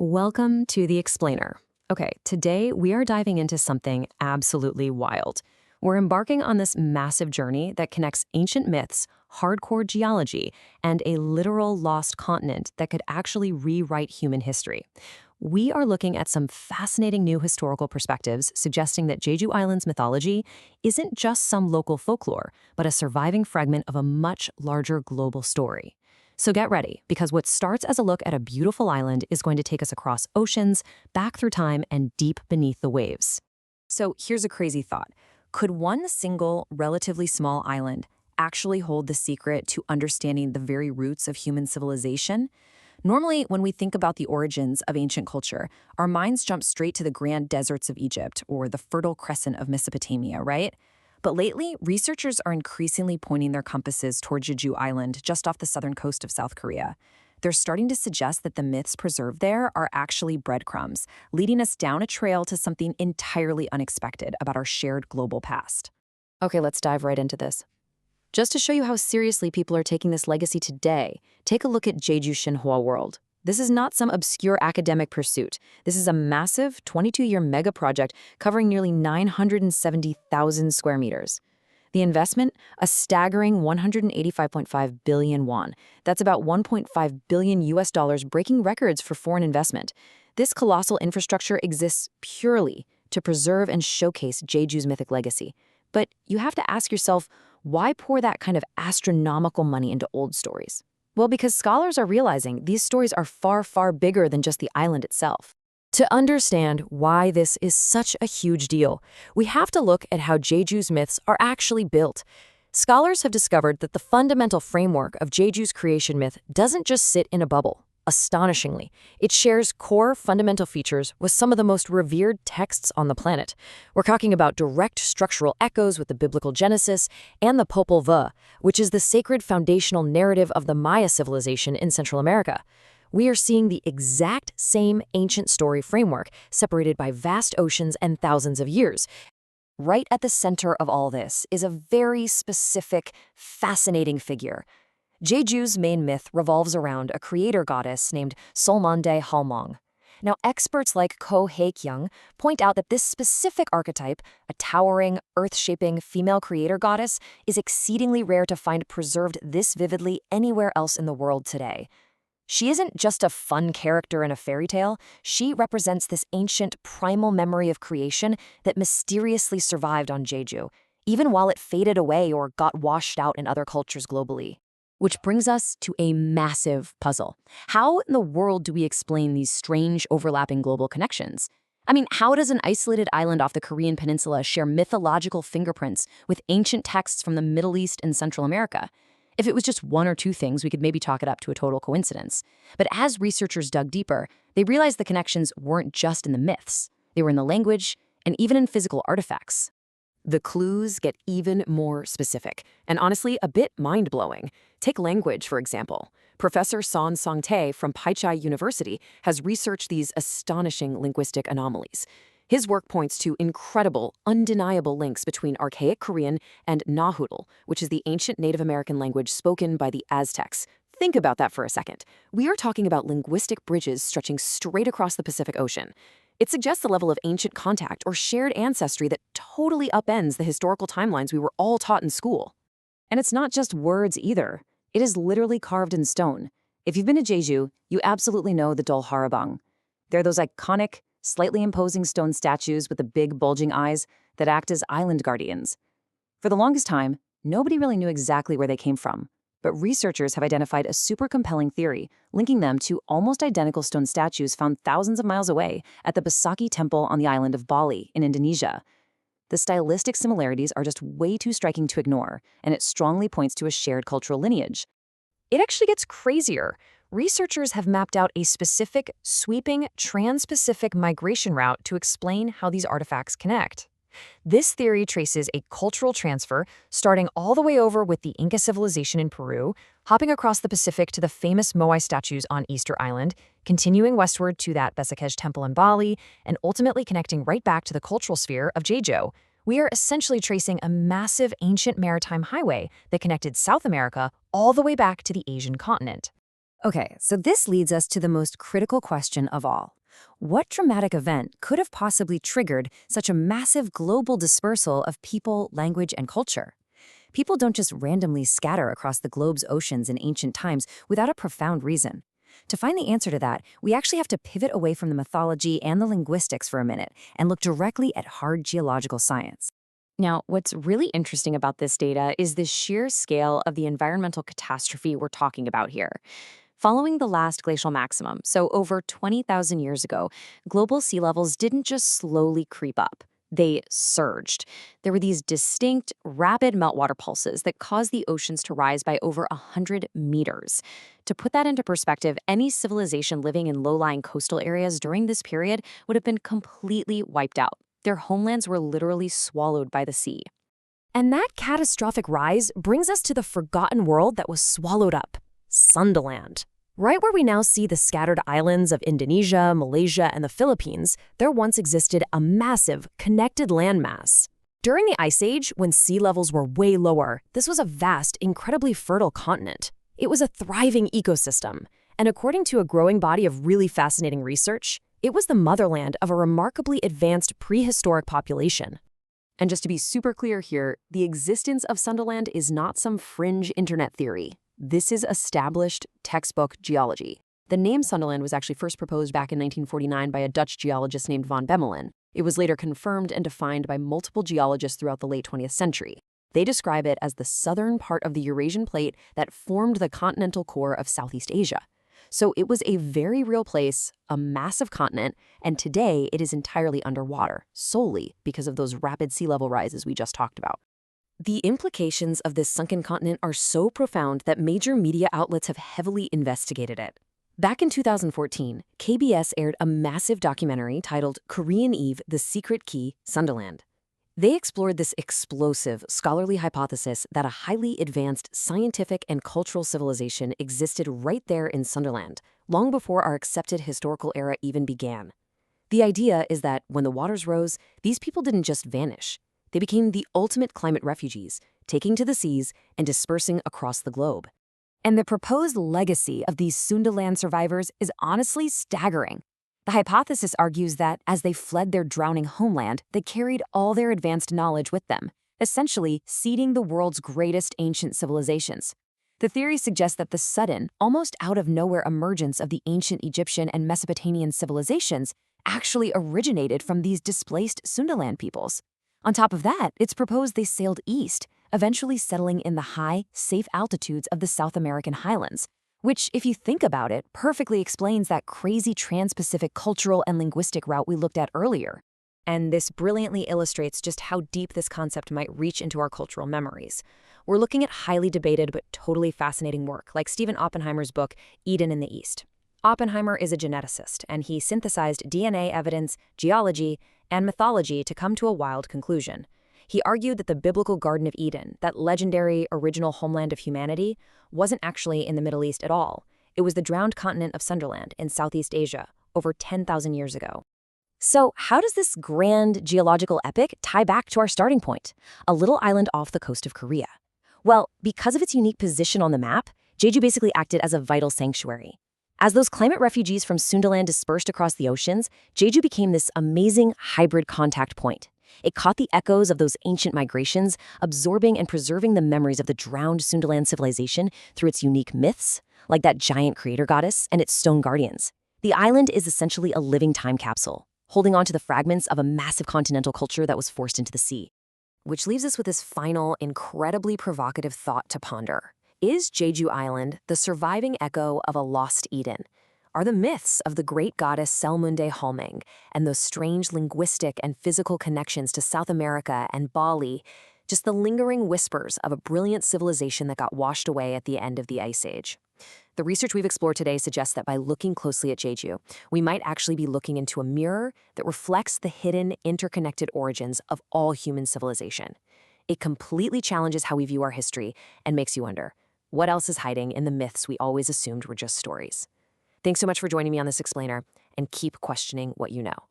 Welcome to The Explainer. Okay, today we are diving into something absolutely wild. We're embarking on this massive journey that connects ancient myths, hardcore geology, and a literal lost continent that could actually rewrite human history. We are looking at some fascinating new historical perspectives suggesting that Jeju Island's mythology isn't just some local folklore, but a surviving fragment of a much larger global story. So get ready, because what starts as a look at a beautiful island is going to take us across oceans, back through time, and deep beneath the waves. So here's a crazy thought. Could one single, relatively small island actually hold the secret to understanding the very roots of human civilization? Normally, when we think about the origins of ancient culture, our minds jump straight to the grand deserts of Egypt or the Fertile Crescent of Mesopotamia, right? But lately, researchers are increasingly pointing their compasses toward Jeju Island, just off the southern coast of South Korea. They're starting to suggest that the myths preserved there are actually breadcrumbs, leading us down a trail to something entirely unexpected about our shared global past. Okay, let's dive right into this. Just to show you how seriously people are taking this legacy today, take a look at Jeju Shinhwa World. This is not some obscure academic pursuit. This is a massive 22-year mega project covering nearly 970,000 square meters. The investment, a staggering 185.5 billion won. That's about 1.5 billion US dollars, breaking records for foreign investment. This colossal infrastructure exists purely to preserve and showcase Jeju's mythic legacy. But you have to ask yourself, why pour that kind of astronomical money into old stories? Well, because scholars are realizing these stories are far, far bigger than just the island itself. To understand why this is such a huge deal, we have to look at how Jeju's myths are actually built. Scholars have discovered that the fundamental framework of Jeju's creation myth doesn't just sit in a bubble. Astonishingly, it shares core fundamental features with some of the most revered texts on the planet. We're talking about direct structural echoes with the biblical Genesis and the Popol Vuh, which is the sacred foundational narrative of the Maya civilization in Central America. We are seeing the exact same ancient story framework, separated by vast oceans and thousands of years. Right at the center of all this is a very specific, fascinating figure. Jeju's main myth revolves around a creator goddess named Solmande Halmong. Now, experts like Ko Hae-kyung point out that this specific archetype, a towering, earth-shaping female creator goddess, is exceedingly rare to find preserved this vividly anywhere else in the world today. She isn't just a fun character in a fairy tale, she represents this ancient, primal memory of creation that mysteriously survived on Jeju, even while it faded away or got washed out in other cultures globally. Which brings us to a massive puzzle. How in the world do we explain these strange, overlapping global connections? I mean, how does an isolated island off the Korean peninsula share mythological fingerprints with ancient texts from the Middle East and Central America? If it was just one or two things, we could maybe chalk it up to a total coincidence. But as researchers dug deeper, they realized the connections weren't just in the myths. They were in the language and even in physical artifacts. The clues get even more specific, and honestly, a bit mind-blowing. Take language, for example. Professor Son Song-tae from Paichai University has researched these astonishing linguistic anomalies. His work points to incredible, undeniable links between Archaic Korean and Nahuatl, which is the ancient Native American language spoken by the Aztecs. Think about that for a second. We are talking about linguistic bridges stretching straight across the Pacific Ocean. It suggests a level of ancient contact or shared ancestry that totally upends the historical timelines we were all taught in school. And it's not just words either. It is literally carved in stone. If you've been to Jeju, you absolutely know the Dol Harabang. They're those iconic, slightly imposing stone statues with the big bulging eyes that act as island guardians. For the longest time, nobody really knew exactly where they came from. But researchers have identified a super compelling theory, linking them to almost identical stone statues found thousands of miles away at the Besaki Temple on the island of Bali in Indonesia. The stylistic similarities are just way too striking to ignore, and it strongly points to a shared cultural lineage. It actually gets crazier. Researchers have mapped out a specific, sweeping, trans-Pacific migration route to explain how these artifacts connect. This theory traces a cultural transfer starting all the way over with the Inca civilization in Peru, hopping across the Pacific to the famous Moai statues on Easter Island, continuing westward to that Besakej temple in Bali, and ultimately connecting right back to the cultural sphere of Jeju. We are essentially tracing a massive ancient maritime highway that connected South America all the way back to the Asian continent. Okay, so this leads us to the most critical question of all. What dramatic event could have possibly triggered such a massive global dispersal of people, language, and culture? People don't just randomly scatter across the globe's oceans in ancient times without a profound reason. To find the answer to that, we actually have to pivot away from the mythology and the linguistics for a minute and look directly at hard geological science. Now, what's really interesting about this data is the sheer scale of the environmental catastrophe we're talking about here. Following the last glacial maximum, so over 20,000 years ago, global sea levels didn't just slowly creep up. They surged. There were these distinct, rapid meltwater pulses that caused the oceans to rise by over 100 meters. To put that into perspective, any civilization living in low-lying coastal areas during this period would have been completely wiped out. Their homelands were literally swallowed by the sea. And that catastrophic rise brings us to the forgotten world that was swallowed up. Sundaland. Right where we now see the scattered islands of Indonesia, Malaysia, and the Philippines, there once existed a massive, connected landmass. During the Ice Age, when sea levels were way lower, this was a vast, incredibly fertile continent. It was a thriving ecosystem, and according to a growing body of really fascinating research, it was the motherland of a remarkably advanced prehistoric population. And just to be super clear here, the existence of Sundaland is not some fringe internet theory. This is established textbook geology. The name Sundaland was actually first proposed back in 1949 by a Dutch geologist named von Bemmelen. It was later confirmed and defined by multiple geologists throughout the late 20th century. They describe it as the southern part of the Eurasian plate that formed the continental core of Southeast Asia. So it was a very real place, a massive continent, and today it is entirely underwater, solely because of those rapid sea level rises we just talked about. The implications of this sunken continent are so profound that major media outlets have heavily investigated it. Back in 2014, KBS aired a massive documentary titled Korean Eve, The Secret Key, Sundaland. They explored this explosive, scholarly hypothesis that a highly advanced scientific and cultural civilization existed right there in Sundaland, long before our accepted historical era even began. The idea is that when the waters rose, these people didn't just vanish. They became the ultimate climate refugees, taking to the seas and dispersing across the globe. And the proposed legacy of these Sundaland survivors is honestly staggering. The hypothesis argues that as they fled their drowning homeland, they carried all their advanced knowledge with them, essentially seeding the world's greatest ancient civilizations. The theory suggests that the sudden, almost out-of-nowhere emergence of the ancient Egyptian and Mesopotamian civilizations actually originated from these displaced Sundaland peoples. On top of that, it's proposed they sailed east, eventually settling in the high, safe altitudes of the South American highlands, which, if you think about it, perfectly explains that crazy trans-Pacific cultural and linguistic route we looked at earlier. And this brilliantly illustrates just how deep this concept might reach into our cultural memories. We're looking at highly debated but totally fascinating work, like Stephen Oppenheimer's book, Eden in the East. Oppenheimer is a geneticist, and he synthesized DNA evidence, geology, and mythology to come to a wild conclusion. He argued that the biblical Garden of Eden, that legendary original homeland of humanity, wasn't actually in the Middle East at all. It was the drowned continent of Sundaland in Southeast Asia, over 10,000 years ago. So how does this grand geological epic tie back to our starting point, a little island off the coast of Korea? Well, because of its unique position on the map, Jeju basically acted as a vital sanctuary. As those climate refugees from Sundaland dispersed across the oceans, Jeju became this amazing hybrid contact point. It caught the echoes of those ancient migrations, absorbing and preserving the memories of the drowned Sundaland civilization through its unique myths, like that giant creator goddess and its stone guardians. The island is essentially a living time capsule, holding on to the fragments of a massive continental culture that was forced into the sea. Which leaves us with this final, incredibly provocative thought to ponder. Is Jeju Island the surviving echo of a lost Eden? Are the myths of the great goddess Selmunde Halmang and those strange linguistic and physical connections to South America and Bali just the lingering whispers of a brilliant civilization that got washed away at the end of the Ice Age? The research we've explored today suggests that by looking closely at Jeju, we might actually be looking into a mirror that reflects the hidden, interconnected origins of all human civilization. It completely challenges how we view our history and makes you wonder, what else is hiding in the myths we always assumed were just stories? Thanks so much for joining me on this explainer, and keep questioning what you know.